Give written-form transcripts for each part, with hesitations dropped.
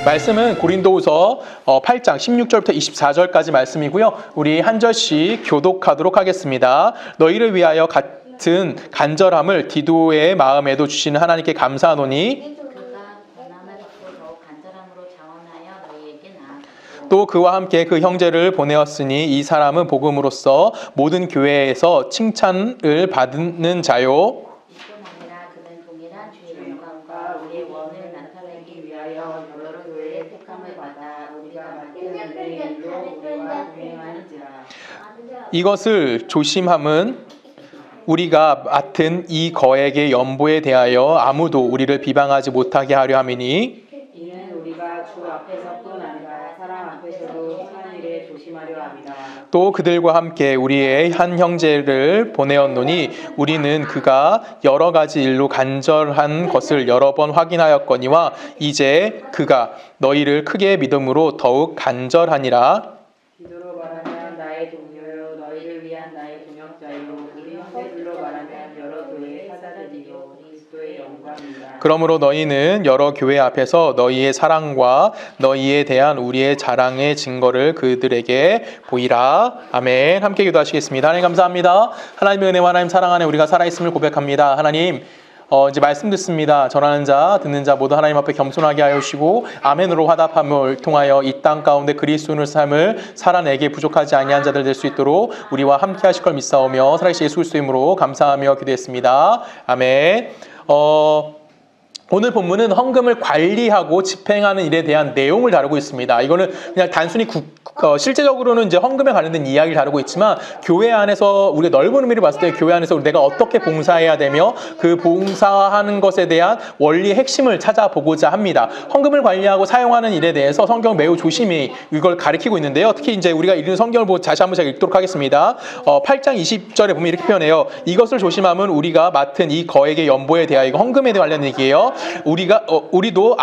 말씀은 고린도후서 8장 16절부터 24절까지 말씀이고요. 우리 한 절씩 교독하도록 하겠습니다. 너희를 위하여 같은 간절함을 디도의 마음에도 주시는 하나님께 감사하노니 또 그와 함께 그 형제를 보내었으니 이 사람은 복음으로써 모든 교회에서 칭찬을 받는 자요. 이것을 조심함은 우리가 맡은 이 거액의 연보에 대하여 아무도 우리를 비방하지 못하게 하려 함이니 이는 우리가 주 앞에서뿐 아니라 사람 앞에서도 선한 일에 조심하려 합니다. 또 그들과 함께 우리의 한 형제를 보내었노니 우리는 그가 여러 가지 일로 간절한 것을 여러 번 확인하였거니와 이제 그가 너희를 크게 믿음으로 더욱 간절하니라. 디도로 말하면 나의 동료요 너희를 위한 나의 동역자요 우리 형제들로 말하면 여러 교회의 사자들이요 그리스도의 영광이다. 그러므로 너희는 여러 교회 앞에서 너희의 사랑과 너희에 대한 우리의 자랑의 증거를 그들에게 보이라. 아멘. 함께 기도하시겠습니다. 하나님 감사합니다. 하나님의 은혜와 하나님 사랑 안에 우리가 살아있음을 고백합니다. 하나님 이제 말씀 듣습니다. 전하는 자 듣는 자 모두 하나님 앞에 겸손하게 하여 주시고 아멘으로 화답함을 통하여 이 땅 가운데 그리스도의 삶을 살아내게 부족하지 아니한 자들 될 수 있도록 우리와 함께 하실 걸 믿사오며 살아계신 예수 그리스도의 이름으로 감사하며 기도했습니다. 아멘. 오늘 본문은 헌금을 관리하고 집행하는 일에 대한 내용을 다루고 있습니다. 이거는 그냥 단순히 실제적으로는 이제 헌금에 관련된 이야기를 다루고 있지만 교회 안에서 우리가 넓은 의미를 봤을 때 교회 안에서 내가 어떻게 봉사해야 되며 그 봉사하는 것에 대한 원리의 핵심을 찾아보고자 합니다. 헌금을 관리하고 사용하는 일에 대해서 성경은 매우 조심히 이걸 가리키고 있는데요. 특히 이제 우리가 읽는 성경을 보고 다시 한번 제가 읽도록 하겠습니다. 8장 20절에 보면 이렇게 표현해요. 이것을 조심하면 우리가 맡은 이 거액의 연보에 대하여 이거 헌금에 관련 얘기예요. 우리도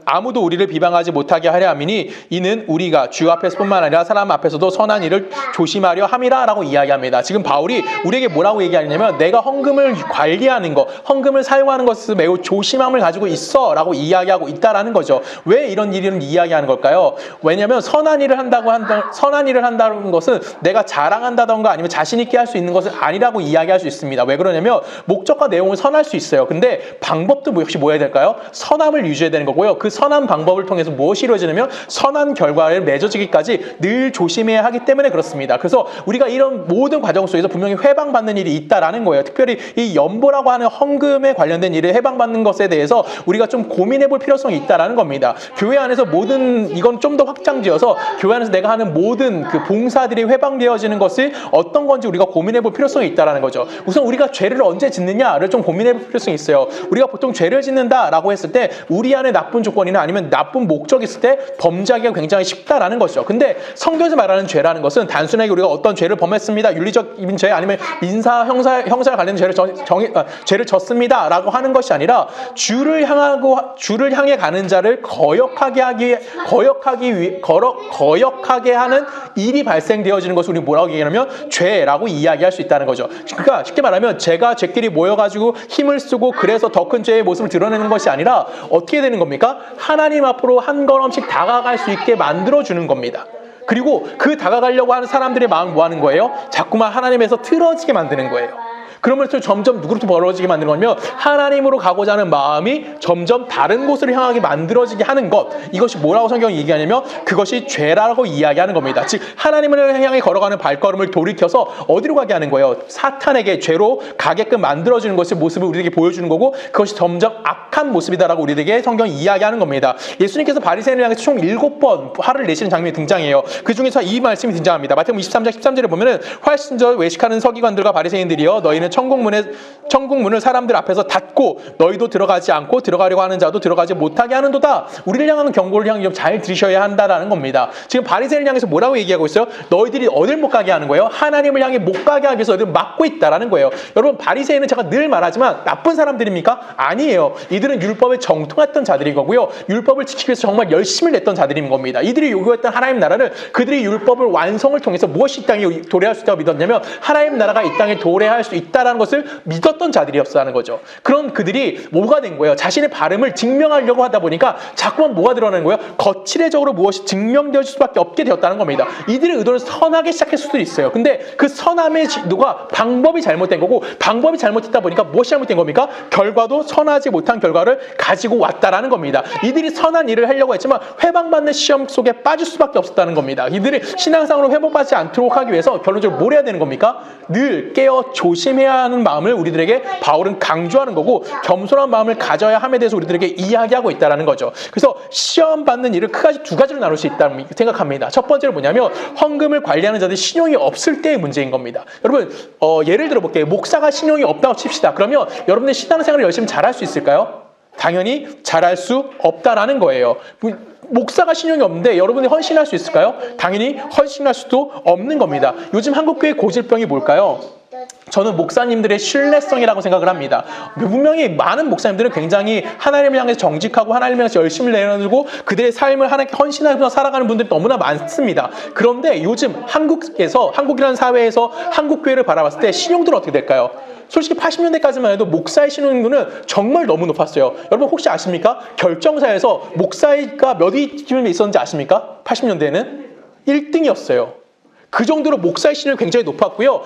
아무도 우리를 비방하지 못하게 하려 함이니 이는 우리가 주 앞에서뿐만 아니라 사람 앞에서도 선한 일을 조심하려 함이라 라고 이야기합니다. 지금 바울이 우리에게 뭐라고 얘기하냐면 내가 헌금을 관리하는 것, 헌금을 사용하는 것을 매우 조심함을 가지고 있어 라고 이야기하고 있다라는 거죠. 왜 이런 일을 이야기하는 걸까요? 왜냐하면 선한 일을 한다는 것은 내가 자랑한다던가 아니면 자신 있게 할 수 있는 것은 아니라고 이야기할 수 있습니다. 왜 그러냐면 목적과 내용을 선할 수 있어요. 근데 방법도 역시 뭐 해야 될까요? 선함을 유지해야 되는 거고요. 그 선한 방법을 통해서 무엇이 이루어지냐면 선한 결과를 맺어지기까지 늘 조심해야 하기 때문에 그렇습니다. 그래서 우리가 이런 모든 과정 속에서 분명히 해방받는 일이 있다라는 거예요. 특별히 이 연보라고 하는 헌금에 관련된 일을 해방받는 것에 대해서 우리가 좀 고민해 볼 필요성이 있다라는 겁니다. 교회 안에서 이건 좀 더 확장지어서 교회 안에서 내가 하는 모든 그 봉사들이 해방되어지는 것이 어떤 건지 우리가 고민해 볼 필요성이 있다라는 거죠. 우선 우리가 죄를 언제 짓느냐를 좀 고민해 볼 필요성이 있어요. 우리가 보통 죄를 짓는다라고 했을 때 우리 안에 나쁜 조건이나 아니면 나쁜 목적이 있을 때 범죄하기가 굉장히 쉽다라는 것이죠. 근데 성경에서 말하는 죄라는 것은 단순하게 우리가 어떤 죄를 범했습니다. 윤리적인 죄 아니면 민사 형사 관련된 죄를 졌습니다라고 하는 것이 아니라 주를 향해 가는 자를 거역하게 하는 일이 발생되어지는 것을 우리 뭐라고 얘기하냐면 죄라고 이야기할 수 있다는 거죠. 그러니까 쉽게 말하면 죄끼리 모여가지고 힘을 쓰고 그래서 더 큰 죄의 모습을 드러내는 것이 아니라 어떻게 되는 겁니까? 하나님 앞으로 한 걸음씩 다가갈 수 있게 만들어주는 겁니다. 그리고 그 다가가려고 하는 사람들의 마음은 뭐 하는 거예요? 자꾸만 하나님에서 틀어지게 만드는 거예요. 그러면서 점점 누구로부터 벌어지게 만드는 거냐면 하나님으로 가고자 하는 마음이 점점 다른 곳으로 향하게 만들어지게 하는 것, 이것이 뭐라고 성경이 얘기하냐면 그것이 죄라고 이야기하는 겁니다. 즉 하나님을 향해 걸어가는 발걸음을 돌이켜서 어디로 가게 하는 거예요? 사탄에게 죄로 가게끔 만들어주는 것의 모습을 우리에게 보여주는 거고 그것이 점점 악한 모습이다라고 우리에게 성경이 이야기하는 겁니다. 예수님께서 바리새인을 향해서 총 7번 화를 내시는 장면이 등장해요. 그 중에서 이 말씀이 등장합니다. 마태복음 23장 13절에 보면은 훨씬 더 외식하는 서기관들과 바리새인들이여 너희는 천국문을 사람들 앞에서 닫고 너희도 들어가지 않고 들어가려고 하는 자도 들어가지 못하게 하는도다. 우리를 향하는 경고를 향해 좀 잘 들으셔야 한다라는 겁니다. 지금 바리새인을 향해서 뭐라고 얘기하고 있어요? 너희들이 어딜 못 가게 하는 거예요? 하나님을 향해 못 가게 하기 위해서 너희들 막고 있다라는 거예요. 여러분 바리새인은 제가 늘 말하지만 나쁜 사람들입니까? 아니에요. 이들은 율법에 정통했던 자들인 거고요. 율법을 지키기 위해서 정말 열심을 냈던 자들인 겁니다. 이들이 요구했던 하나님 나라를 그들이 율법을 완성을 통해서 무엇이 이 땅에 도래할 수 있다고 믿었냐면 하나님 나라가 이 땅에 도래할 수 있다 있다라는 것을 믿었던 자들이었다는 거죠. 그런 그들이 뭐가 된 거예요? 자신의 발음을 증명하려고 하다 보니까 자꾸만 뭐가 드러나는 거예요? 거칠해적으로 무엇이 증명될 수밖에 없게 되었다는 겁니다. 이들의 의도는 선하게 시작했을 수도 있어요. 근데 그 선함의 지도가 방법이 잘못된 거고, 방법이 잘못됐다 보니까 무엇이 잘못된 겁니까? 결과도 선하지 못한 결과를 가지고 왔다라는 겁니다. 이들이 선한 일을 하려고 했지만 회방받는 시험 속에 빠질 수밖에 없었다는 겁니다. 이들이 신앙상으로 회복받지 않도록 하기 위해서 결론적으로 뭘 해야 되는 겁니까? 늘 깨어 조심해야 하는 마음을 우리들에게 바울은 강조하는 거고, 겸손한 마음을 가져야 함에 대해서 우리들에게 이야기하고 있다는 거죠. 그래서 시험 받는 일을 크게 두 가지로 나눌 수 있다고 생각합니다. 첫 번째는 뭐냐면 헌금을 관리하는 자들이 신용이 없을 때의 문제인 겁니다. 여러분 예를 들어 볼게요. 목사가 신용이 없다고 칩시다. 그러면 여러분들 신앙생활을 열심히 잘할 수 있을까요? 당연히 잘할 수 없다라는 거예요. 목사가 신용이 없는데 여러분이 헌신할 수 있을까요? 당연히 헌신할 수도 없는 겁니다. 요즘 한국교회 고질병이 뭘까요? 저는 목사님들의 신뢰성이라고 생각을 합니다. 분명히 많은 목사님들은 굉장히 하나님을 향해서 정직하고 하나님을 향해서 열심히 내어주고 그들의 삶을 하나님께 헌신하면서 살아가는 분들이 너무나 많습니다. 그런데 요즘 한국이라는 사회에서 한국교회를 바라봤을 때 신용도는 어떻게 될까요? 솔직히 80년대까지만 해도 목사의 신용도는 정말 너무 높았어요. 여러분 혹시 아십니까? 결정사에서 목사가 몇 위쯤에 있었는지 아십니까? 80년대에는 1등이었어요. 그 정도로 목사의 신용이 굉장히 높았고요.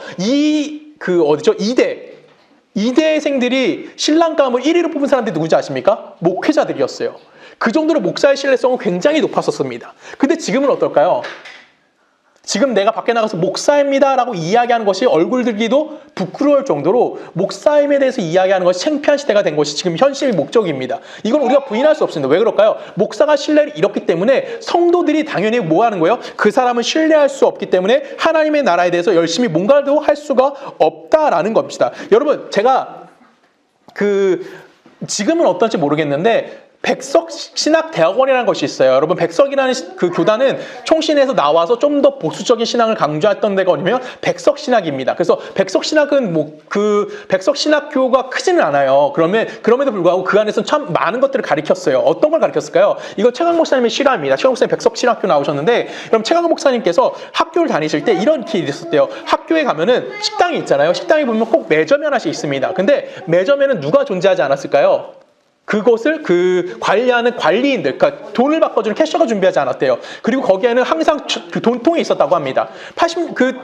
이대생들이 신랑감을 1위로 뽑은 사람들이 누군지 아십니까? 목회자들이었어요. 그 정도로 목사의 신뢰성은 굉장히 높았었습니다. 근데 지금은 어떨까요? 지금 내가 밖에 나가서 목사입니다 라고 이야기하는 것이 얼굴 들기도 부끄러울 정도로 목사임에 대해서 이야기하는 것이 창피한 시대가 된 것이 지금 현실의 목적입니다. 이건 우리가 부인할 수 없습니다. 왜 그럴까요? 목사가 신뢰를 잃었기 때문에 성도들이 당연히 뭐 하는 거예요? 그 사람을 신뢰할 수 없기 때문에 하나님의 나라에 대해서 열심히 뭔가도 할 수가 없다라는 겁니다. 여러분 제가 지금은 어떨지 모르겠는데 백석신학대학원이라는 것이 있어요. 여러분 백석이라는 그 교단은 총신에서 나와서 좀 더 보수적인 신앙을 강조했던 데가 어디면 백석신학입니다. 그래서 백석신학은 백석신학교가 크지는 않아요. 그럼에도 불구하고 그 안에서는 참 많은 것들을 가르쳤어요. 어떤 걸 가르쳤을까요? 이거 최강 목사님의 실화입니다. 최강 목사님 백석신학교 나오셨는데, 그럼 최강 목사님께서 학교를 다니실 때 이런 길이 있었대요. 학교에 가면은 식당이 있잖아요. 식당에 보면 꼭 매점이 하나씩 있습니다. 근데 매점에는 누가 존재하지 않았을까요? 그것을 관리하는 관리인들, 그러니까 돈을 바꿔주는 캐셔가 준비하지 않았대요. 그리고 거기에는 항상 그 돈통이 있었다고 합니다.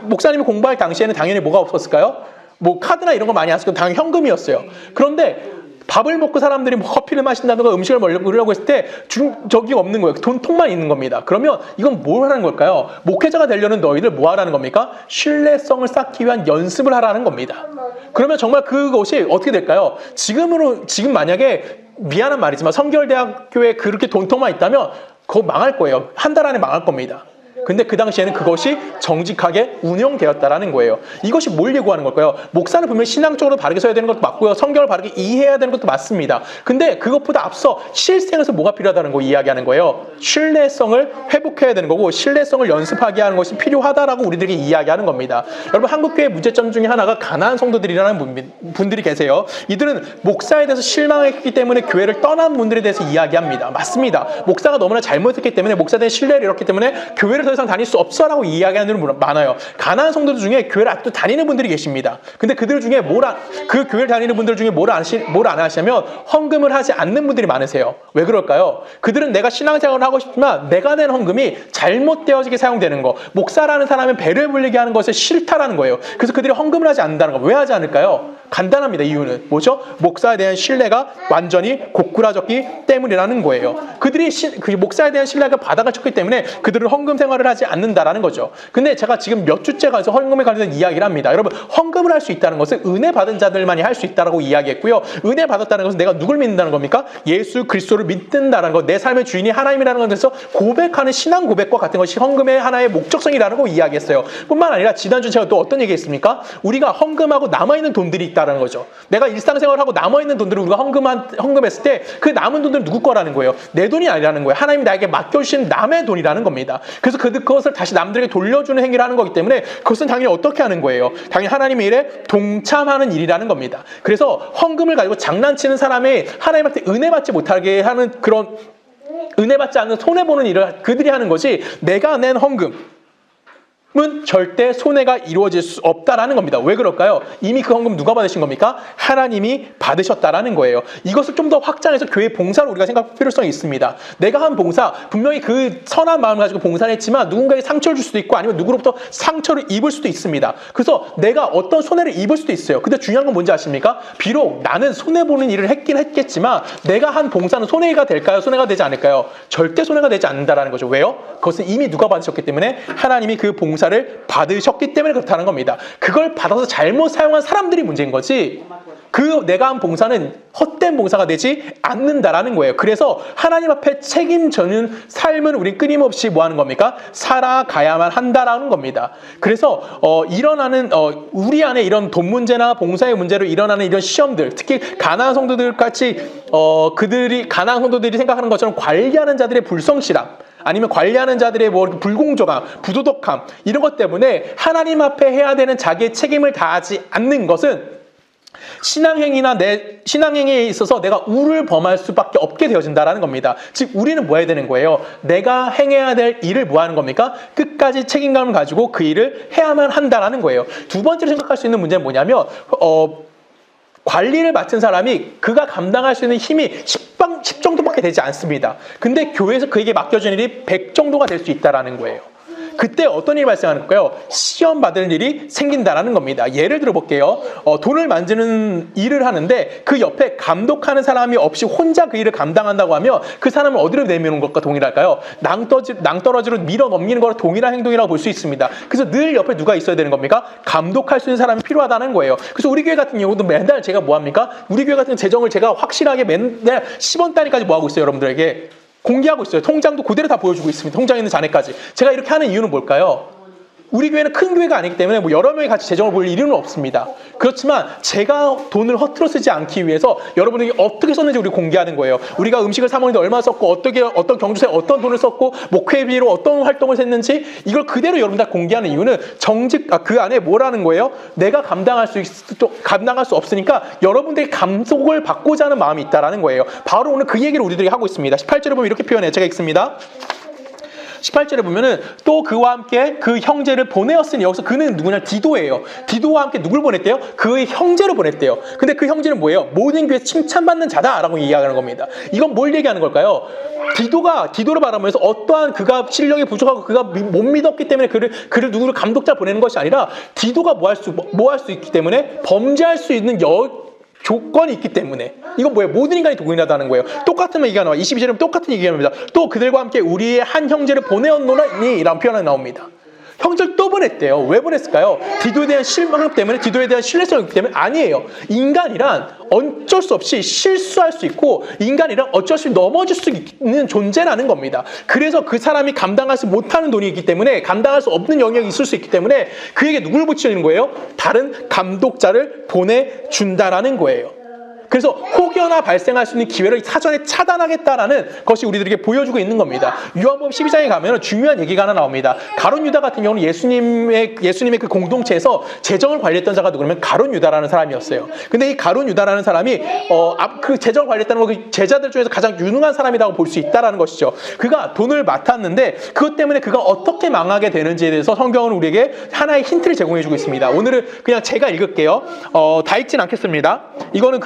목사님이 공부할 당시에는 당연히 뭐가 없었을까요? 뭐 카드나 이런 거 많이 안 쓰고 당연히 현금이었어요. 그런데 밥을 먹고 사람들이 뭐 커피를 마신다든가 음식을 먹으려고 했을 때 저기 없는 거예요. 돈통만 있는 겁니다. 그러면 이건 뭘 하는 걸까요? 목회자가 되려는 너희들 뭐 하라는 겁니까? 신뢰성을 쌓기 위한 연습을 하라는 겁니다. 그러면 정말 그것이 어떻게 될까요? 지금 만약에 미안한 말이지만 성결대학교에 그렇게 돈통만 있다면 그거 망할 거예요. 한 달 안에 망할 겁니다. 근데 그 당시에는 그것이 정직하게 운영되었다라는 거예요. 이것이 뭘 예고하는 걸까요? 목사는 분명히 신앙적으로 바르게 서야 되는 것도 맞고요. 성경을 바르게 이해해야 되는 것도 맞습니다. 근데 그것보다 앞서 실생에서 뭐가 필요하다는 거 이야기하는 거예요. 신뢰성을 회복해야 되는 거고 신뢰성을 연습하게 하는 것이 필요하다라고 우리들이 이야기하는 겁니다. 여러분 한국교회 문제점 중에 하나가 가난한 성도들이라는 분들이 계세요. 이들은 목사에 대해서 실망했기 때문에 교회를 떠난 분들에 대해서 이야기합니다. 맞습니다. 목사가 너무나 잘못했기 때문에 목사에 대한 신뢰를 잃었기 때문에 교회를 더 이상 다닐 수 없어라고 이야기하는 분들 많아요. 가난한 성도들 중에 교회를 아직도 다니는 분들이 계십니다. 근데 그들 중에 그 교회를 다니는 분들 중에 뭘 안 하시냐면 헌금을 하지 않는 분들이 많으세요. 왜 그럴까요? 그들은 내가 신앙생활을 하고 싶지만 내가 낸 헌금이 잘못되어지게 사용되는 거, 목사라는 사람은 배를 불리게 하는 것을 싫다라는 거예요. 그래서 그들이 헌금을 하지 않는다는 거. 왜 하지 않을까요? 간단합니다. 이유는 뭐죠? 목사에 대한 신뢰가 완전히 고꾸라졌기 때문이라는 거예요. 그들이 목사에 대한 신뢰가 바닥을 쳤기 때문에 그들은 헌금 생활을 하지 않는다라는 거죠. 근데 제가 지금 몇 주째 가서 헌금에 관련된 이야기를 합니다. 여러분 헌금을 할 수 있다는 것은 은혜 받은 자들만이 할 수 있다라고 이야기했고요. 은혜 받았다는 것은 내가 누굴 믿는다는 겁니까? 예수 그리스도를 믿는다는 것, 내 삶의 주인이 하나님이라는 것에서 고백하는 신앙 고백과 같은 것이 헌금의 하나의 목적성이라는 거 이야기했어요. 뿐만 아니라 지난주 제가 또 어떤 얘기했습니까? 우리가 헌금하고 남아있는 돈들이 있다는 거죠. 내가 일상생활하고 남아있는 돈들을 우리가 헌금했을 때 그 남은 돈들은 누구 거라는 거예요? 내 돈이 아니라는 거예요. 하나님이 나에게 맡겨주신 남의 돈이라는 겁니다. 그래서 그것을 다시 남들에게 돌려주는 행위를 하는 거기 때문에 그것은 당연히 어떻게 하는 거예요? 당연히 하나님의 일에 동참하는 일이라는 겁니다. 그래서 헌금을 가지고 장난치는 사람이 하나님한테 은혜 받지 못하게 하는 그런 은혜 받지 않는 손해보는 일을 그들이 하는 것이 내가 낸 헌금, 은 절대 손해가 이루어질 수 없다라는 겁니다. 왜 그럴까요? 이미 그 헌금 누가 받으신 겁니까? 하나님이 받으셨다라는 거예요. 이것을 좀 더 확장해서 교회 봉사를 우리가 생각할 필요성이 있습니다. 내가 한 봉사, 분명히 그 선한 마음을 가지고 봉사를 했지만 누군가에게 상처를 줄 수도 있고 아니면 누구로부터 상처를 입을 수도 있습니다. 그래서 내가 어떤 손해를 입을 수도 있어요. 근데 중요한 건 뭔지 아십니까? 비록 나는 손해보는 일을 했긴 했겠지만 내가 한 봉사는 손해가 될까요? 손해가 되지 않을까요? 절대 손해가 되지 않는다라는 거죠. 왜요? 그것은 이미 누가 받으셨기 때문에 하나님이 그 봉사를 받으셨기 때문에 그렇다는 겁니다. 그걸 받아서 잘못 사용한 사람들이 문제인 거지 그 내가 한 봉사는 헛된 봉사가 되지 않는다라는 거예요. 그래서 하나님 앞에 책임져는 삶은 우리 끊임없이 뭐 하는 겁니까? 살아가야만 한다라는 겁니다. 그래서 일어나는 우리 안에 이런 돈 문제나 봉사의 문제로 일어나는 이런 시험들, 특히 가난한 성도들 같이 가난한 성도들이 생각하는 것처럼 관리하는 자들의 불성실함 아니면 관리하는 자들의 뭐 불공정함, 부도덕함 이런 것 때문에 하나님 앞에 해야 되는 자기의 책임을 다하지 않는 것은 신앙행위나 내 신앙행위에 있어서 내가 우를 범할 수밖에 없게 되어진다라는 겁니다. 즉 우리는 뭐 해야 되는 거예요? 내가 행해야 될 일을 뭐 하는 겁니까? 끝까지 책임감을 가지고 그 일을 해야만 한다라는 거예요. 두 번째로 생각할 수 있는 문제는 뭐냐면 관리를 맡은 사람이 그가 감당할 수 있는 힘이 10 정도밖에 되지 않습니다. 근데 교회에서 그에게 맡겨진 일이 100 정도가 될 수 있다라는 거예요. 그때 어떤 일이 발생하는까요? 시험 받을 일이 생긴다라는 겁니다. 예를 들어 볼게요. 돈을 만지는 일을 하는데 그 옆에 감독하는 사람이 없이 혼자 그 일을 감당한다고 하면 그 사람을 어디로 내미는 것과 동일할까요? 낭떠러지로 밀어 넘기는 거랑 동일한 행동이라고 볼 수 있습니다. 그래서 늘 옆에 누가 있어야 되는 겁니까? 감독할 수 있는 사람이 필요하다는 거예요. 그래서 우리 교회 같은 경우도 맨날 제가 뭐 합니까? 우리 교회 같은 재정을 제가 확실하게 맨날 10원 단위까지 뭐 하고 있어요, 여러분들에게? 공개하고 있어요. 통장도 그대로 다 보여주고 있습니다. 통장에 있는 잔액까지. 제가 이렇게 하는 이유는 뭘까요? 우리 교회는 큰 교회가 아니기 때문에 뭐 여러 명이 같이 재정을 볼 일은 없습니다. 그렇지만 제가 돈을 허투루 쓰지 않기 위해서 여러분에게 어떻게 썼는지 우리 공개하는 거예요. 우리가 음식을 사 먹는데 얼마 썼고 어떤 경조사에 어떤 돈을 썼고 목회비로 어떤 활동을 했는지 이걸 그대로 여러분 다 공개하는 이유는 그 안에 뭐라는 거예요? 내가 감당할 수 없으니까 여러분들이 감독을 받고자 하는 마음이 있다라는 거예요. 바로 오늘 그 얘기를 우리들이 하고 있습니다. 18절에 보면 이렇게 표현해요. 제가 읽습니다. 18절에 보면은 또 그와 함께 그 형제를 보내었으니 여기서 그는 누구냐? 디도예요. 디도와 함께 누굴 보냈대요? 그의 형제를 보냈대요. 근데 그 형제는 뭐예요? 모든 교회 칭찬받는 자다라고 이야기하는 겁니다. 이건 뭘 얘기하는 걸까요? 디도를 바라보면서 어떠한 그가 실력이 부족하고 그가 못 믿었기 때문에 그를 누구를 감독자 보내는 것이 아니라 디도가 뭐 할 수 있기 때문에 범죄할 수 있는 조건이 있기 때문에 이건 뭐예요? 모든 인간이 동일하다는 거예요. 똑같은 얘기가 나와. 22절에 똑같은 얘기가 나옵니다. 또 그들과 함께 우리의 한 형제를 보내었노라니 라는 표현이 나옵니다. 형제를 또 보냈대요. 왜 보냈을까요? 디도에 대한 실망 때문에, 디도에 대한 신뢰성이 있기 때문에? 아니에요. 인간이란 어쩔 수 없이 실수할 수 있고 인간이란 어쩔 수 없이 넘어질 수 있는 존재라는 겁니다. 그래서 그 사람이 감당하지 못하는 돈이 있기 때문에 감당할 수 없는 영역이 있을 수 있기 때문에 그에게 누굴 붙이는 거예요? 다른 감독자를 보내준다라는 거예요. 그래서 혹여나 발생할 수 있는 기회를 사전에 차단하겠다라는 것이 우리들에게 보여주고 있는 겁니다. 요한복음 12장에 가면 중요한 얘기가 하나 나옵니다. 가룟 유다 같은 경우는 예수님의 그 공동체에서 재정을 관리했던 자가 누구냐면 가룟 유다라는 사람이었어요. 근데 이 가룟 유다라는 사람이 그 재정을 관리했다는 건 그 제자들 중에서 가장 유능한 사람이라고 볼 수 있다라는 것이죠. 그가 돈을 맡았는데 그것 때문에 그가 어떻게 망하게 되는지에 대해서 성경은 우리에게 하나의 힌트를 제공해주고 있습니다. 오늘은 그냥 제가 읽을게요. 다 읽진 않겠습니다. 이거는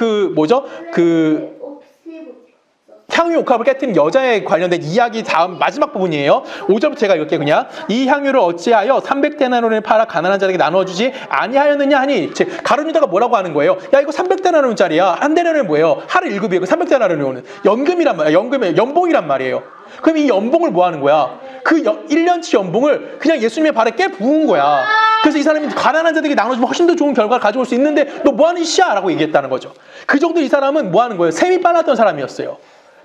향유 옥합을 깨뜨린 여자에 관련된 이야기 다음 마지막 부분이에요. 5절부터 제가 읽을게요. 그냥 이 향유를 어찌하여 300데나리온을 팔아 가난한 자에게 나눠주지 아니하였느냐 하니 가룟 유다가 뭐라고 하는 거예요? 야 이거 300데나리온짜리야. 한 데나리온은 뭐예요? 하루 1급이에요. 300데나리온은 연금이란 말이에요. 연봉이란 말이에요. 그럼 이 연봉을 뭐 하는 거야? 그 1년치 연봉을 그냥 예수님의 발에 깨 부은 거야. 그래서 이 사람이 가난한 자들에게 나눠주면 훨씬 더 좋은 결과를 가져올 수 있는데 너 뭐 하는 짓이야? 라고 얘기했다는 거죠. 그 정도 이 사람은 뭐 하는 거예요? 셈이 빨랐던 사람이었어요.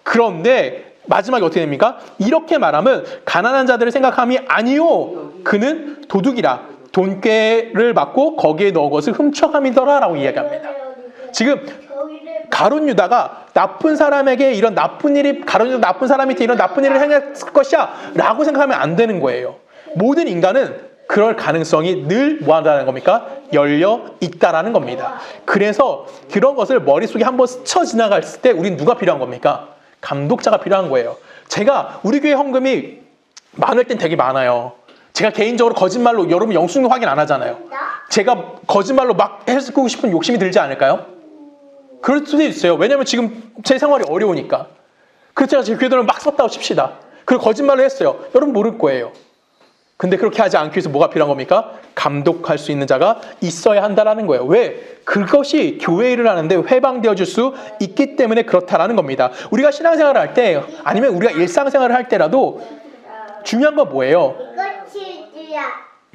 그런데 마지막에 어떻게 됩니까? 이렇게 말하면 가난한 자들을 생각함이 아니요. 그는 도둑이라 돈꾀를 받고 거기에 넣은 것을 훔쳐함이더라 라고 이야기합니다. 지금 가룟 유다가 나쁜 사람에게 이런 나쁜 일이 가룟 유다 나쁜 사람한테 이런 나쁜 일을 행했을 것이야 라고 생각하면 안 되는 거예요. 모든 인간은 그럴 가능성이 늘 뭐한다는 겁니까? 열려 있다라는 겁니다. 그래서 그런 것을 머릿속에 한번 스쳐 지나갔을 때 우린 누가 필요한 겁니까? 감독자가 필요한 거예요. 우리 교회 헌금이 많을 땐 되게 많아요. 제가 개인적으로 거짓말로 여러분 영수증 확인 안 하잖아요. 제가 거짓말로 막 해주고 싶은 욕심이 들지 않을까요? 그럴 수도 있어요. 왜냐면 지금 제 생활이 어려우니까. 그래서 제가 제 교회들을 막 썼다고 칩시다. 그리고 거짓말을 했어요. 여러분 모를 거예요. 근데 그렇게 하지 않기 위해서 뭐가 필요한 겁니까? 감독할 수 있는 자가 있어야 한다는 거예요. 왜? 그것이 교회 일을 하는데 회방되어 줄 수 있기 때문에 그렇다라는 겁니다. 우리가 신앙생활을 할 때 아니면 우리가 일상생활을 할 때라도 중요한 건 뭐예요?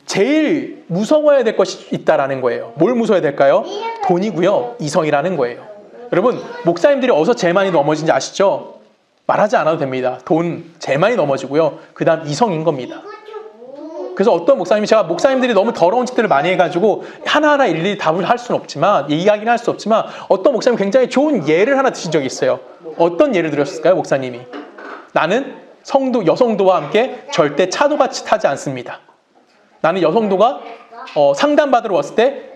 제일 무서워야 될 것이 있다라는 거예요. 뭘 무서워야 될까요? 돈이고요. 이성이라는 거예요. 여러분 목사님들이 어디서 제일 많이 넘어진지 아시죠? 말하지 않아도 됩니다. 돈 제일 많이 넘어지고요. 그 다음 이성인 겁니다. 그래서 어떤 목사님이 제가 목사님들이 너무 더러운 짓들을 많이 해가지고 하나하나 일일이 답을 할 수는 없지만 이야기는 할 수 없지만 어떤 목사님이 굉장히 좋은 예를 하나 드신 적이 있어요. 어떤 예를 들었을까요? 목사님이 나는 여성도와 함께 절대 차도같이 타지 않습니다. 나는 여성도가 상담받으러 왔을 때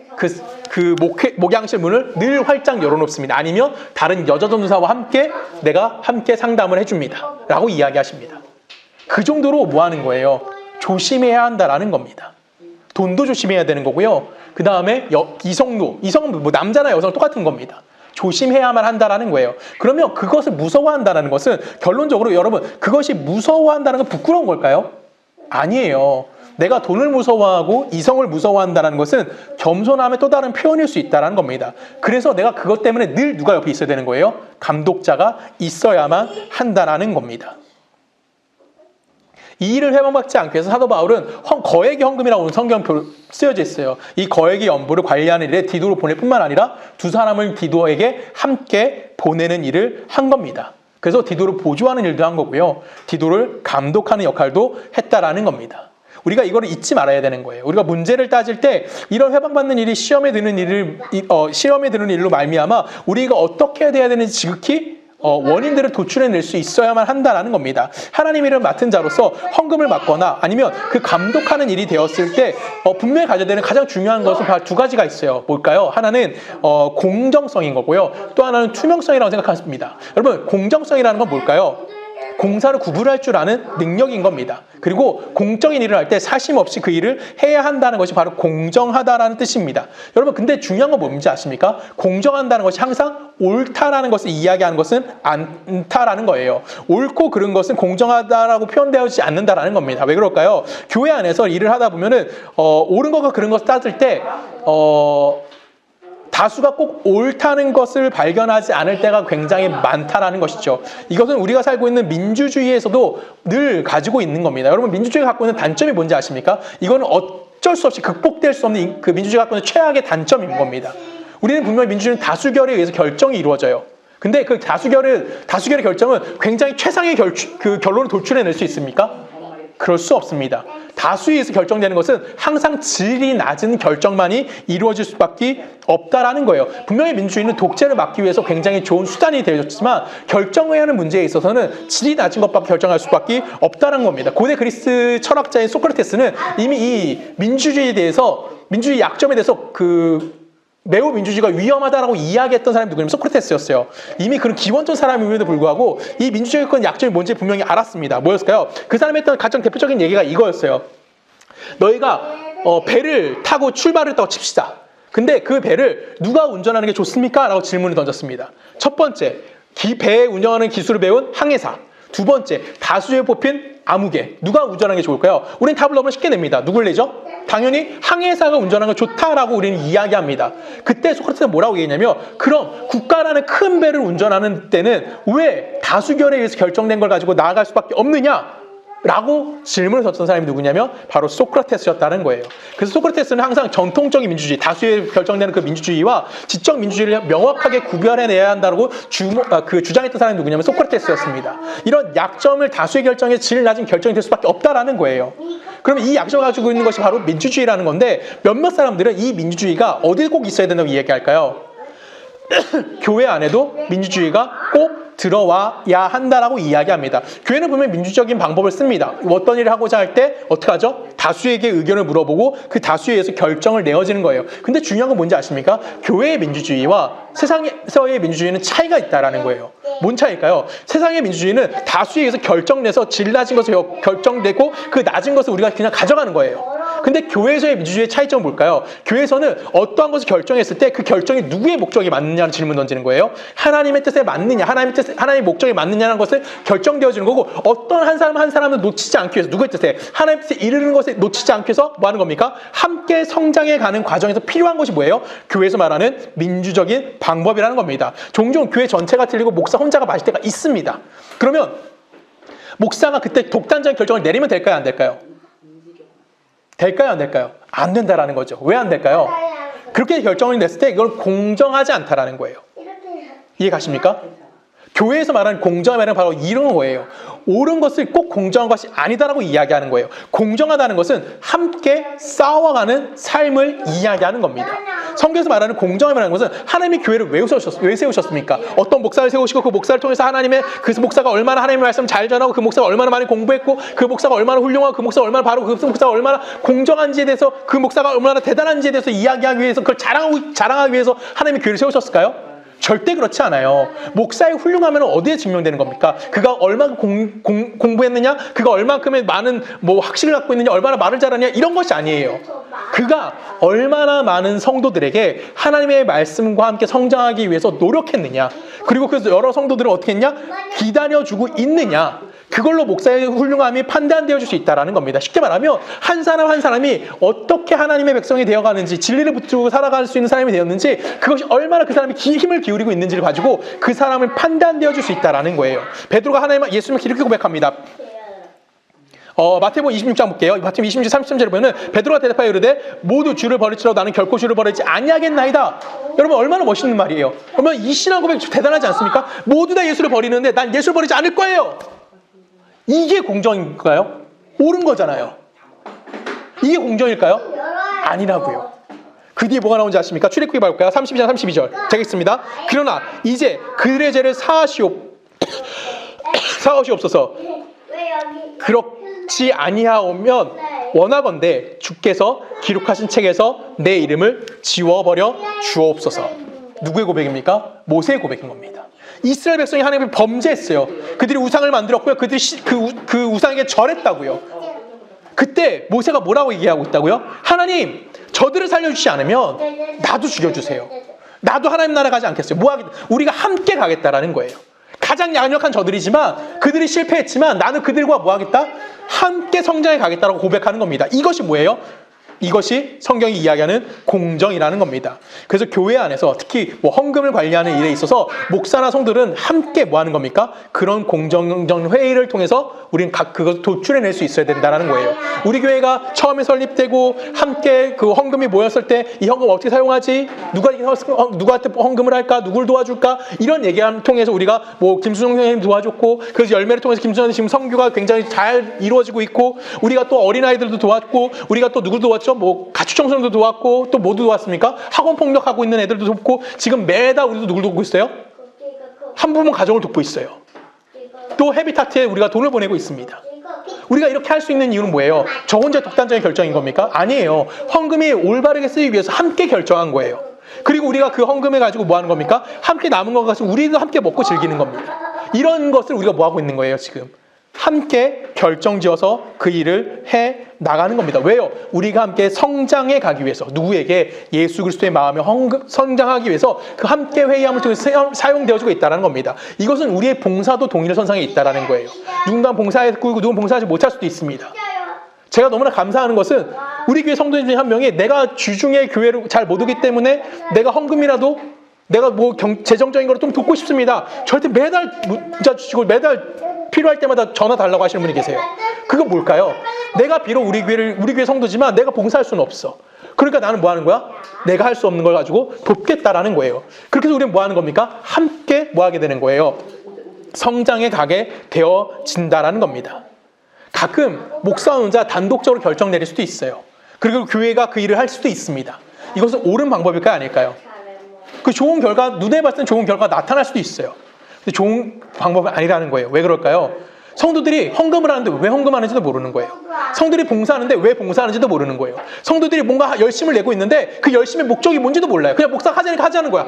그 목양실 문을 늘 활짝 열어놓습니다. 아니면 다른 여자 전도사와 내가 함께 상담을 해줍니다. 라고 이야기하십니다. 그 정도로 뭐 하는 거예요? 조심해야 한다라는 겁니다. 돈도 조심해야 되는 거고요. 그 다음에 이성은 뭐 남자나 여성 똑같은 겁니다. 조심해야만 한다라는 거예요. 그러면 그것을 무서워한다는 것은 결론적으로 여러분 그것이 무서워한다는 건 부끄러운 걸까요? 아니에요. 내가 돈을 무서워하고 이성을 무서워한다는 것은 겸손함의 또 다른 표현일 수 있다는 겁니다. 그래서 내가 그것 때문에 늘 누가 옆에 있어야 되는 거예요? 감독자가 있어야만 한다는 겁니다. 이 일을 회방받지 않기 위해서 사도 바울은 거액의 헌금이라고 성경표 쓰여져 있어요. 이 거액의 연부를 관리하는 일에 디도를 보낼 뿐만 아니라 두 사람을 디도에게 함께 보내는 일을 한 겁니다. 그래서 디도를 보조하는 일도 한 거고요. 디도를 감독하는 역할도 했다라는 겁니다. 우리가 이거를 잊지 말아야 되는 거예요. 우리가 문제를 따질 때 이런 회방받는 일이 시험에 드는 일로 말미암아 우리가 어떻게 해야 되는지 지극히 원인들을 도출해낼 수 있어야만 한다는 겁니다. 하나님 일을 맡은 자로서 헌금을 맡거나 아니면 그 감독하는 일이 되었을 때 분명히 가져야 되는 가장 중요한 것은 바로 두 가지가 있어요. 뭘까요? 하나는 공정성인 거고요. 또 하나는 투명성이라고 생각합니다. 여러분 공정성이라는 건 뭘까요? 공사를 구분할 줄 아는 능력인 겁니다. 그리고 공적인 일을 할 때 사심 없이 그 일을 해야 한다는 것이 바로 공정하다라는 뜻입니다. 여러분 근데 중요한 건 뭔지 아십니까? 공정한다는 것이 항상 옳다라는 것을 이야기하는 것은 않다라는 거예요. 옳고 그른 것은 공정하다라고 표현되지 않는다라는 겁니다. 왜 그럴까요? 교회 안에서 일을 하다 보면은 옳은 것과 그른 것을 따질 때 다수가 꼭 옳다는 것을 발견하지 않을 때가 굉장히 많다라는 것이죠. 이것은 우리가 살고 있는 민주주의에서도 늘 가지고 있는 겁니다. 여러분 민주주의가 갖고 있는 단점이 뭔지 아십니까? 이거는 어쩔 수 없이 극복될 수 없는 그 민주주의가 갖고 있는 최악의 단점인 겁니다. 우리는 분명히 민주주의는 다수결에 의해서 결정이 이루어져요. 근데 그 다수결의 결정은 굉장히 최상의 결론을 도출해낼 수 있습니까? 그럴 수 없습니다. 다수에 의해서 결정되는 것은 항상 질이 낮은 결정만이 이루어질 수밖에 없다라는 거예요. 분명히 민주주의는 독재를 막기 위해서 굉장히 좋은 수단이 되어졌지만 결정해야 하는 문제에 있어서는 질이 낮은 것밖에 결정할 수밖에 없다는 겁니다. 고대 그리스 철학자인 소크라테스는 이미 이 민주주의에 대해서 민주주의 약점에 대해서 매우 민주주의가 위험하다라고 이야기했던 사람이 누구냐면 소크라테스였어요. 이미 그런 기원전 사람임에도 불구하고 이 민주주의의 약점이 뭔지 분명히 알았습니다. 뭐였을까요? 그 사람이 했던 가장 대표적인 얘기가 이거였어요. 너희가 배를 타고 출발을 했다고 칩시다. 근데 그 배를 누가 운전하는 게 좋습니까? 라고 질문을 던졌습니다. 첫 번째, 배 운영하는 기술을 배운 항해사. 두 번째, 다수에 뽑힌 아무개. 누가 운전하는 게 좋을까요? 우린 답을 너무 쉽게 냅니다. 누굴 내죠? 당연히 항해사가 운전하는 게 좋다라고 우리는 이야기합니다. 그때 소크라테스가 뭐라고 얘기했냐면 그럼 국가라는 큰 배를 운전하는 때는 왜 다수결에 의해서 결정된 걸 가지고 나아갈 수밖에 없느냐? 라고 질문을 던졌던 사람이 누구냐면 바로 소크라테스였다는 거예요. 그래서 소크라테스는 항상 전통적인 민주주의, 다수에 결정되는 그 민주주의와 지적 민주주의를 명확하게 구별해내야 한다고 주장했던 사람이 누구냐면 소크라테스였습니다. 이런 약점을 다수의 결정에 질 낮은 결정이 될 수밖에 없다라는 거예요. 그러면 이 약점을 가지고 있는 것이 바로 민주주의라는 건데 몇몇 사람들은 이 민주주의가 어딜 꼭 있어야 된다고 이야기할까요? 교회 안에도 민주주의가 꼭 들어와야 한다라고 이야기합니다. 교회는 보면 민주적인 방법을 씁니다. 어떤 일을 하고자 할 때 어떻게 하죠? 다수에게 의견을 물어보고 그 다수에 의해서 결정을 내어지는 거예요. 근데 중요한 건 뭔지 아십니까? 교회의 민주주의와 세상에서의 민주주의는 차이가 있다라는 거예요. 뭔 차이일까요? 세상의 민주주의는 다수에 의해서 결정내서 질 낮은 것을 결정되고 그 낮은 것을 우리가 그냥 가져가는 거예요. 근데 교회에서의 민주주의의 차이점은 뭘까요? 교회에서는 어떠한 것을 결정했을 때 그 결정이 누구의 목적에 맞느냐는 질문 던지는 거예요. 하나님의 뜻에 맞느냐, 하나님의 목적에 맞느냐는 것을 결정되어지는 거고, 어떤 한 사람 한 사람을 놓치지 않기 위해서, 누구의 뜻에, 하나님의 뜻에 이르는 것에 놓치지 않기 위해서 뭐 하는 겁니까? 함께 성장해 가는 과정에서 필요한 것이 뭐예요? 교회에서 말하는 민주적인 방법이라는 겁니다. 종종 교회 전체가 틀리고 목사 혼자가 맞을 때가 있습니다. 그러면 목사가 그때 독단적인 결정을 내리면 될까요, 안 될까요? 될까요, 안 될까요? 안 된다라는 거죠. 왜 안 될까요? 그렇게 결정을 냈을 때 이걸 공정하지 않다라는 거예요. 이해 가십니까? 교회에서 말하는 공정함이란 바로 이런 거예요. 옳은 것을 꼭 공정한 것이 아니다라고 이야기하는 거예요. 공정하다는 것은 함께 싸워가는 삶을 이야기하는 겁니다. 성경에서 말하는 공정함이라는 것은 하나님이 교회를 왜 세우셨습니까? 어떤 목사를 세우시고 그 목사를 통해서 그 목사가 얼마나 하나님의 말씀을 잘 전하고 그 목사가 얼마나 많이 공부했고 그 목사가 얼마나 훌륭하고 그 목사가 얼마나 바르고 그 목사가 얼마나 공정한지에 대해서 그 목사가 얼마나 대단한지에 대해서 이야기하기 위해서 그걸 자랑하기 위해서 하나님이 교회를 세우셨을까요? 절대 그렇지 않아요. 목사의 훌륭함은 어디에 증명되는 겁니까? 그가 얼마나 공부했느냐? 그가 얼마큼의 많은 학식을 갖고 있느냐? 얼마나 말을 잘하느냐? 이런 것이 아니에요. 그가 얼마나 많은 성도들에게 하나님의 말씀과 함께 성장하기 위해서 노력했느냐? 그리고 그 여러 성도들을 어떻게 했냐? 기다려주고 있느냐? 그걸로 목사의 훌륭함이 판단되어 줄 수 있다는 겁니다. 쉽게 말하면 한 사람 한 사람이 어떻게 하나님의 백성이 되어가는지, 진리를 붙들고 살아갈 수 있는 사람이 되었는지, 그것이 얼마나 그 사람이 힘을 기울이고 있는지를 가지고 그 사람을 판단되어 줄 수 있다는 거예요. 베드로가 예수님을 이렇게 고백합니다. 마태복음 26장 볼게요. 마태복음 26장 33절에 보면 베드로가 대답하여 이르되 모두 주를 버릴지라도 나는 결코 주를 버리지 아니하겠나이다. 여러분 얼마나 멋있는 말이에요. 그러면 이 신앙 고백 대단하지 않습니까? 모두 다 예수를 버리는데 난 예수를 버리지 않을 거예요. 이게 공정인가요? 옳은 거잖아요. 이게 공정일까요? 아니라고요. 그 뒤에 뭐가 나오는지 아십니까? 출애굽기 볼까요? 32장 32절 제가 읽습니다. 그러나 이제 그들의 죄를 사하시옵소서. 그렇지 아니하오면 원하건대 주께서 기록하신 책에서 내 이름을 지워버려 주옵소서. 누구의 고백입니까? 모세의 고백인 겁니다. 이스라엘 백성이 하나님을 범죄했어요. 그들이 우상을 만들었고요. 그들이 그 우상에게 절했다고요. 그때 모세가 뭐라고 얘기하고 있다고요? 하나님, 저들을 살려주지 않으면 나도 죽여주세요. 나도 하나님 나라 가지 않겠어요. 우리가 함께 가겠다라는 거예요. 가장 양력한 저들이지만 그들이 실패했지만 나는 그들과 뭐 하겠다? 함께 성장해 가겠다라고 고백하는 겁니다. 이것이 뭐예요? 이것이 성경이 이야기하는 공정이라는 겁니다. 그래서 교회 안에서 특히 헌금을 관리하는 일에 있어서 목사나 성들은 함께 뭐 하는 겁니까? 그런 공정정 회의를 통해서 우리는 그것을 도출해낼 수 있어야 된다는 거예요. 우리 교회가 처음에 설립되고 함께 그 헌금이 모였을 때 이 헌금 어떻게 사용하지? 누구한테 헌금을 할까? 누굴 도와줄까? 이런 얘기를 통해서 우리가 김수정 선생님 도와줬고, 그래서 열매를 통해서 김수정 선생님 지금 선교가 굉장히 잘 이루어지고 있고, 우리가 또 어린아이들도 도왔고, 우리가 또 누굴 도왔죠? 가축 청소년도 도왔고, 또 모두 도왔습니까? 학원 폭력하고 있는 애들도 돕고, 지금 매달 우리도 누굴 돕고 있어요? 한부모 가정을 돕고 있어요. 또 헤비타트에 우리가 돈을 보내고 있습니다. 우리가 이렇게 할 수 있는 이유는 뭐예요? 저 혼자 독단적인 결정인 겁니까? 아니에요. 헌금이 올바르게 쓰이기 위해서 함께 결정한 거예요. 그리고 우리가 그 헌금을 가지고 뭐 하는 겁니까? 함께 남은 것 가지고 우리도 함께 먹고 즐기는 겁니다. 이런 것을 우리가 뭐 하고 있는 거예요, 지금? 함께 결정지어서 그 일을 해 나가는 겁니다. 왜요? 우리가 함께 성장해 가기 위해서, 누구에게? 예수 그리스도의 마음에 성장하기 위해서 그 함께 회의함을 통해서 사용되어지고 있다는 겁니다. 이것은 우리의 봉사도 동일선상에 있다는 거예요. 누군가 봉사했고 누군가 봉사하지 못할 수도 있습니다. 제가 너무나 감사하는 것은 우리 교회 성도님 중에 한 명이 내가 주중에 교회를 잘 못 오기 때문에 내가 헌금이라도 내가 재정적인 거를 좀 돕고 싶습니다. 저한테 매달 문자 주시고 매달 필요할 때마다 전화 달라고 하시는 분이 계세요. 그거 뭘까요? 내가 비록 우리 교회 성도지만 내가 봉사할 수는 없어. 그러니까 나는 뭐 하는 거야? 내가 할 수 없는 걸 가지고 돕겠다라는 거예요. 그렇게 해서 우리는 뭐 하는 겁니까? 함께 뭐 하게 되는 거예요? 성장해 가게 되어진다라는 겁니다. 가끔 목사 혼자 단독적으로 결정 내릴 수도 있어요. 그리고 교회가 그 일을 할 수도 있습니다. 이것은 옳은 방법일까요? 아닐까요? 그 좋은 결과, 눈에 봤을 땐 좋은 결과가 나타날 수도 있어요. 근데 좋은 방법은 아니라는 거예요. 왜 그럴까요? 성도들이 헌금을 하는데 왜 헌금하는지도 모르는 거예요. 성도들이 봉사하는데 왜 봉사하는지도 모르는 거예요. 성도들이 뭔가 열심을 내고 있는데 그 열심의 목적이 뭔지도 몰라요. 그냥 목사 하자니까 하자는 거야.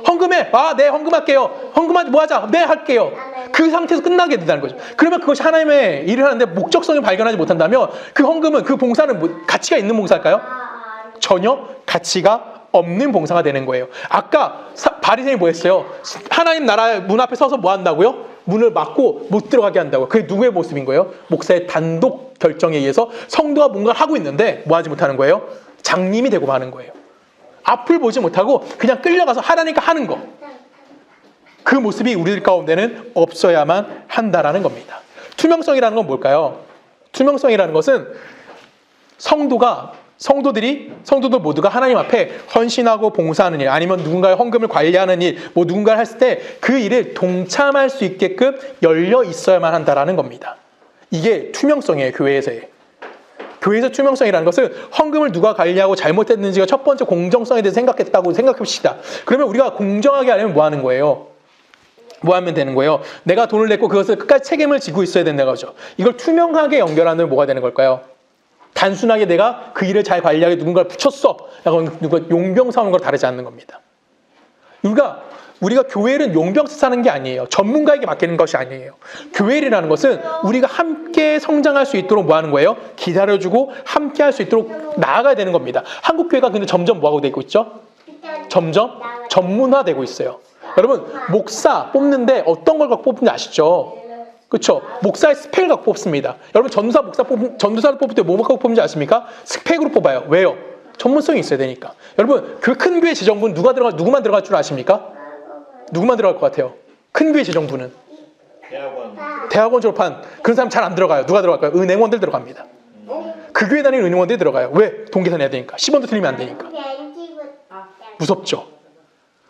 헌금해. 네, 헌금할게요. 헌금하지 뭐 하자. 네, 할게요. 그 상태에서 끝나게 된다는 거죠. 그러면 그것이 하나님의 일을 하는데 목적성을 발견하지 못한다면 그 헌금은, 그 봉사는 가치가 있는 봉사일까요? 전혀 가치가 없는 봉사가 되는 거예요. 아까 바리새인이 뭐 했어요? 하나님 나라 문 앞에 서서 뭐 한다고요? 문을 막고 못 들어가게 한다고요. 그게 누구의 모습인 거예요? 목사의 단독 결정에 의해서 성도가 뭔가를 하고 있는데 뭐 하지 못하는 거예요? 장님이 되고 마는 거예요. 앞을 보지 못하고 그냥 끌려가서 하라니까 하는 거. 그 모습이 우리들 가운데는 없어야만 한다라는 겁니다. 투명성이라는 건 뭘까요? 투명성이라는 것은 성도들 모두가 하나님 앞에 헌신하고 봉사하는 일, 아니면 누군가의 헌금을 관리하는 일, 뭐 누군가를 했을 때 그 일을 동참할 수 있게끔 열려 있어야만 한다라는 겁니다. 이게 투명성이에요, 교회에서의. 교회에서 투명성이라는 것은 헌금을 누가 관리하고 잘못했는지가 첫 번째 공정성에 대해서 생각했다고 생각해봅시다. 그러면 우리가 공정하게 하려면 뭐 하는 거예요? 뭐 하면 되는 거예요? 내가 돈을 냈고 그것을 끝까지 책임을 지고 있어야 된다는 거죠. 이걸 투명하게 연결하면 뭐가 되는 걸까요? 단순하게 내가 그 일을 잘 관리하게 누군가를 붙였어. 누가 용병 사오는 걸 다르지 않는 겁니다. 우리가 교회는 용병 사는 게 아니에요. 전문가에게 맡기는 것이 아니에요. 교회라는 것은 우리가 함께 성장할 수 있도록 뭐 하는 거예요? 기다려주고 함께 할 수 있도록 나아가야 되는 겁니다. 한국 교회가 근데 점점 뭐하고 되고 있죠? 점점 전문화되고 있어요. 여러분, 목사 뽑는데 어떤 걸 갖고 뽑는지 아시죠? 그렇죠? 목사의 스펙을 갖고 뽑습니다. 여러분, 전도사를 뽑을 때 뭐 갖고 뽑는지 아십니까? 스펙으로 뽑아요. 왜요? 전문성이 있어야 되니까. 여러분, 그 큰 교회 재정부는 누구만 들어갈 줄 아십니까? 누구만 들어갈 것 같아요? 큰 교회 재정부는 대학원 졸업한 그런 사람 잘 안 들어가요. 누가 들어갈까요? 은행원들 들어갑니다. 그 교회 다니는 은행원들이 들어가요. 왜? 동계산 해야 되니까. 10원도 틀리면 안 되니까. 무섭죠?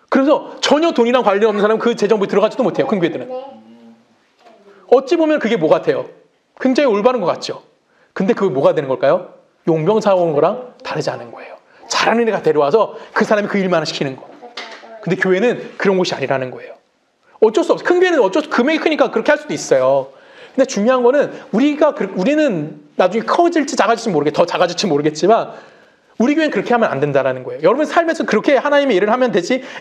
그래서 전혀 돈이랑 관련 없는 사람은 그 재정부에 들어가지도 못해요. 큰 교회들은. 어찌 보면 그게 뭐 같아요? 굉장히 올바른 것 같죠? 근데 그게 뭐가 되는 걸까요? 용병 사오는 거랑 다르지 않은 거예요. 잘하는 애가 데려와서 그 사람이 그 일만 시키는 거. 근데 교회는 그런 곳이 아니라는 거예요. 어쩔 수 없어요. 큰 교회는 금액이 크니까 그렇게 할 수도 있어요. 근데 중요한 거는 우리는 나중에 커질지 작아질지 더 작아질지 모르겠지만 우리 교회는 그렇게 하면 안 된다라는 거예요. 여러분 삶에서 그렇게 하나님의 일을 하면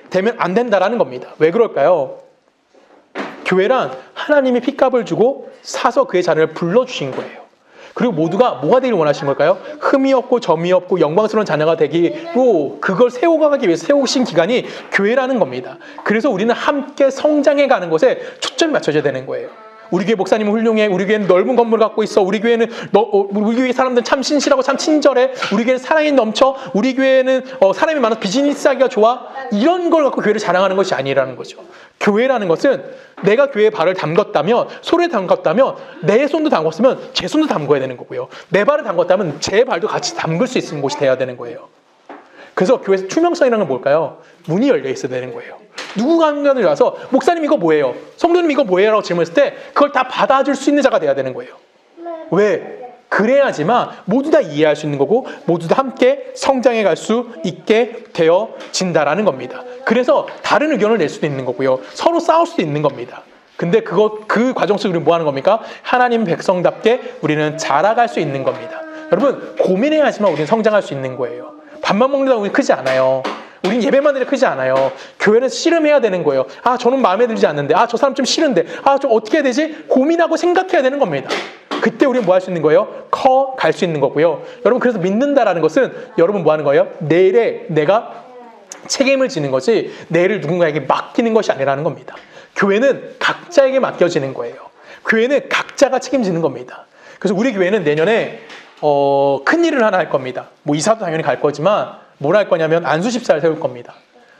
되면 안 된다라는 겁니다. 왜 그럴까요? 교회란 하나님이 핏값을 주고 사서 그의 자녀를 불러주신 거예요. 그리고 모두가 뭐가 되길 원하신 걸까요? 흠이 없고 점이 없고 영광스러운 자녀가 되기로 그걸 세워가기 위해서 세우신 기관이 교회라는 겁니다. 그래서 우리는 함께 성장해가는 것에 초점이 맞춰져야 되는 거예요. 우리 교회 목사님은 훌륭해. 우리 교회는 넓은 건물을 갖고 있어. 우리 교회 사람들은 참 신실하고 참 친절해. 우리 교회는 사랑이 넘쳐. 우리 교회는 사람이 많아서 비즈니스하기가 좋아. 이런 걸 갖고 교회를 자랑하는 것이 아니라는 거죠. 교회라는 것은 내가 교회에 발을 담궜다면, 소를 담궜다면 내 손도 담궜으면 제 손도 담궈야 되는 거고요. 내 발을 담궜다면 제 발도 같이 담글 수 있는 곳이 돼야 되는 거예요. 그래서 교회에서 투명성이라는 건 뭘까요? 문이 열려 있어야 되는 거예요. 누구가 한 명이 와서 목사님 이거 뭐예요? 성도님 이거 뭐예요? 라고 질문했을 때 그걸 다 받아줄 수 있는 자가 돼야 되는 거예요. 왜? 그래야지만 모두 다 이해할 수 있는 거고 모두 다 함께 성장해 갈 수 있게 되어진다라는 겁니다. 그래서 다른 의견을 낼 수도 있는 거고요. 서로 싸울 수도 있는 겁니다. 근데 그 과정 속에 우리는 뭐 하는 겁니까? 하나님 백성답게 우리는 자라갈 수 있는 겁니다. 여러분, 고민해야지만 우리는 성장할 수 있는 거예요. 밥만 먹는다고 우리 크지 않아요. 우린 예배만 해도 크지 않아요. 교회는 씨름해야 되는 거예요. 저는 마음에 들지 않는데, 저 사람 좀 싫은데, 좀 어떻게 해야 되지? 고민하고 생각해야 되는 겁니다. 그때 우리는 뭐 할 수 있는 거예요? 갈 수 있는 거고요. 여러분, 그래서 믿는다라는 것은 여러분 뭐 하는 거예요? 내일에 내가 책임을 지는 것이 내일을 누군가에게 맡기는 것이 아니라는 겁니다. 교회는 각자에게 맡겨지는 거예요. 교회는 각자가 책임지는 겁니다. 그래서 우리 교회는 내년에 큰 일을 하나 할 겁니다. 뭐 이사도 당연히 갈 거지만 뭘 할 거냐면 안수집사를 세울 겁니다.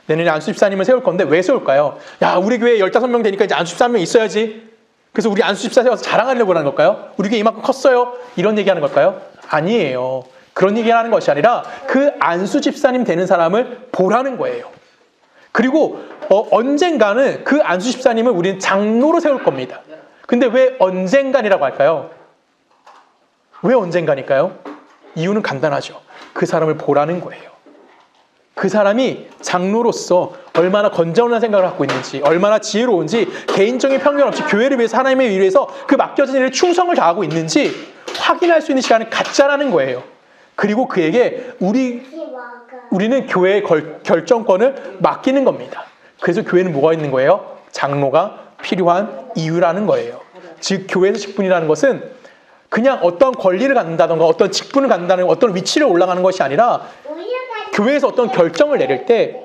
내년에 안수집사님을 세울 건데 왜 세울까요? 우리 교회에 15명 되니까 이제 안수집사님 있어야지. 그래서 우리 안수집사 세워서 자랑하려고 하는 걸까요? 우리 교회 이만큼 컸어요. 이런 얘기하는 걸까요? 아니에요. 그런 얘기하는 것이 아니라 그 안수집사님 되는 사람을 보라는 거예요. 그리고 언젠가는 그 안수집사님을 우리는 장로로 세울 겁니다. 근데 왜 언젠간이라고 할까요? 왜 언젠가니까요? 이유는 간단하죠. 그 사람을 보라는 거예요. 그 사람이 장로로서 얼마나 건전한 생각을 갖고 있는지, 얼마나 지혜로운지, 개인적인 편견 없이 교회를 위해서, 하나님의 일을 위해서 그 맡겨진 일에 충성을 다하고 있는지 확인할 수 있는 시간을 갖자라는 거예요. 그리고 그에게 우리는 교회의 결정권을 맡기는 겁니다. 그래서 교회는 뭐가 있는 거예요? 장로가 필요한 이유라는 거예요. 즉 교회에서 직분이라는 것은 그냥 어떤 권리를 갖는다던가 어떤 직분을 갖는다는 어떤 위치를 올라가는 것이 아니라 교회에서 어떤 결정을 내릴 때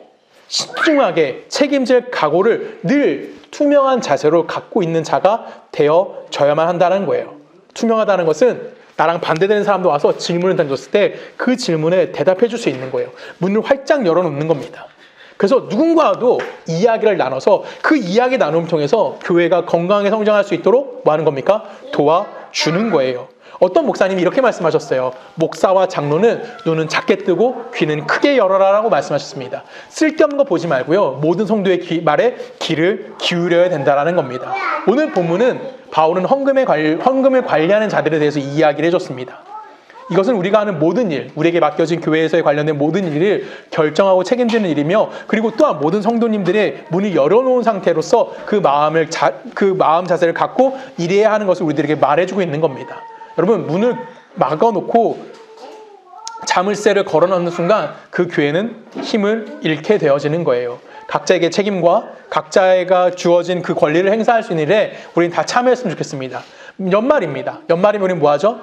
신중하게 책임질 각오를 늘 투명한 자세로 갖고 있는 자가 되어져야만 한다는 거예요. 투명하다는 것은 나랑 반대되는 사람도 와서 질문을 던졌을 때 그 질문에 대답해 줄 수 있는 거예요. 문을 활짝 열어놓는 겁니다. 그래서 누군가도 이야기를 나눠서 그 이야기 나눔을 통해서 교회가 건강하게 성장할 수 있도록 뭐 하는 겁니까? 도와주는 거예요. 어떤 목사님이 이렇게 말씀하셨어요. 목사와 장로는 눈은 작게 뜨고 귀는 크게 열어라라고 말씀하셨습니다. 쓸데없는 거 보지 말고요. 모든 성도의 말에 귀를 기울여야 된다는 겁니다. 오늘 본문은 바울은 헌금을 관리하는 자들에 대해서 이야기를 해줬습니다. 이것은 우리가 하는 모든 일, 우리에게 맡겨진 교회에서의 관련된 모든 일을 결정하고 책임지는 일이며, 그리고 또한 모든 성도님들의 문을 열어놓은 상태로서 그 마음 자세를 갖고 일해야 하는 것을 우리들에게 말해주고 있는 겁니다. 여러분, 문을 막아놓고 자물쇠를 걸어놓는 순간 그 교회는 힘을 잃게 되어지는 거예요. 각자에게 책임과 각자가 주어진 그 권리를 행사할 수 있는 일에 우리는 다 참여했으면 좋겠습니다. 연말입니다. 연말이면 우리는 뭐 하죠?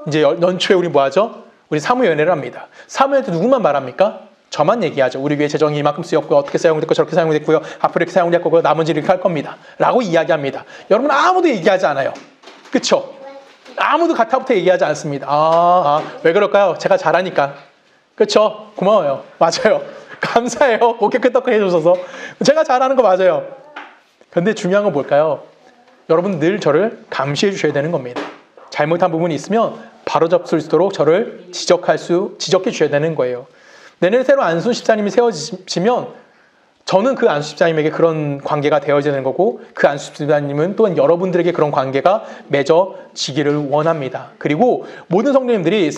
이제 연초에 우리 뭐 하죠? 우리 사무연회를 합니다. 사무연회 때 누구만 말합니까? 저만 얘기하죠. 우리 교회 재정이 이만큼 쓰였고 어떻게 사용됐고 저렇게 사용됐고요. 앞으로 이렇게 사용될 거고요. 나머지 이렇게 할 겁니다. 라고 이야기합니다. 여러분 아무도 얘기하지 않아요. 그쵸? 아무도 가타부터 얘기하지 않습니다. 왜 그럴까요? 제가 잘하니까. 그쵸? 고마워요. 맞아요. 감사해요. 고개 끄덕끄덕 해주셔서. 제가 잘하는 거 맞아요. 근데 중요한 건 뭘까요? 여러분 늘 저를 감시해 주셔야 되는 겁니다. 잘못한 부분이 있으면 바로 잡을 수 있도록 저를 지적해 주셔야 되는 거예요. 내년에 새로 안수 집사님이 세워지시면 저는 그 안수 집사님에게 그런 관계가 되어지는 거고, 그 안수 집사님은 또한 여러분들에게 그런 관계가 맺어지기를 원합니다. 그리고 모든 성도님들이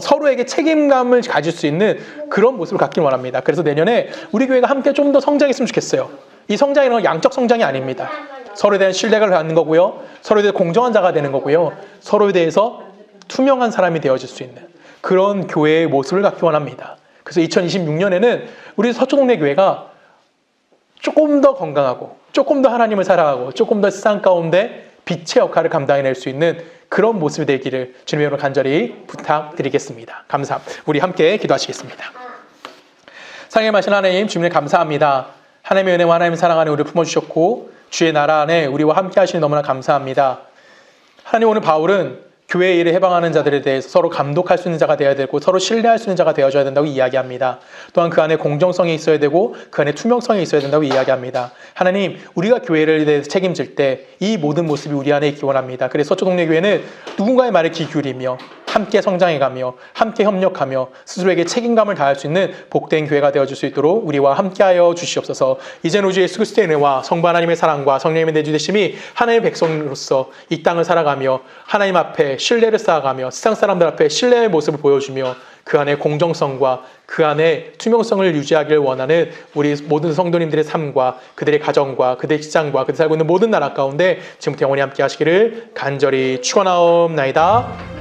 서로에게 책임감을 가질 수 있는 그런 모습을 갖길 원합니다. 그래서 내년에 우리 교회가 함께 좀 더 성장했으면 좋겠어요. 이 성장이라는 건 양적 성장이 아닙니다. 서로에 대한 신뢰를 갖는 거고요. 서로에 대해 공정한 자가 되는 거고요. 서로에 대해서 투명한 사람이 되어질 수 있는 그런 교회의 모습을 갖기 원합니다. 그래서 2026년에는 우리 서초동네 교회가 조금 더 건강하고 조금 더 하나님을 사랑하고 조금 더 세상 가운데 빛의 역할을 감당해낼 수 있는 그런 모습이 되기를 주님의 이름으로 간절히 부탁드리겠습니다. 감사합니다. 우리 함께 기도하시겠습니다. 사랑의 마신 하나님, 주님을 감사합니다. 하나님의 은혜와 하나님의 사랑 안에 우리를 품어주셨고 주의 나라 안에 우리와 함께 하시니 너무나 감사합니다. 하나님, 오늘 바울은 교회의 일에 해방하는 자들에 대해서 서로 감독할 수 있는 자가 되어야 되고 서로 신뢰할 수 있는 자가 되어줘야 된다고 이야기합니다. 또한 그 안에 공정성이 있어야 되고 그 안에 투명성이 있어야 된다고 이야기합니다. 하나님, 우리가 교회를 대해서 책임질 때 이 모든 모습이 우리 안에 있기 원합니다. 그래서 서초동네 교회는 누군가의 말에 귀 기울이며 함께 성장해가며 함께 협력하며 스스로에게 책임감을 다할 수 있는 복된 교회가 되어줄 수 있도록 우리와 함께하여 주시옵소서. 이제는 우주 예수 그리스도의 은혜와 성부 하나님의 사랑과 성령님의 내주되심이 하나님의 백성으로서 이 땅을 살아가며 하나님 앞에 신뢰를 쌓아가며 세상 사람들 앞에 신뢰의 모습을 보여주며 그 안에 공정성과 그 안에 투명성을 유지하기를 원하는 우리 모든 성도님들의 삶과 그들의 가정과 그들의 직장과 그들 살고 있는 모든 나라 가운데 지금부터 영원히 함께 하시기를 간절히 축원하옵나이다.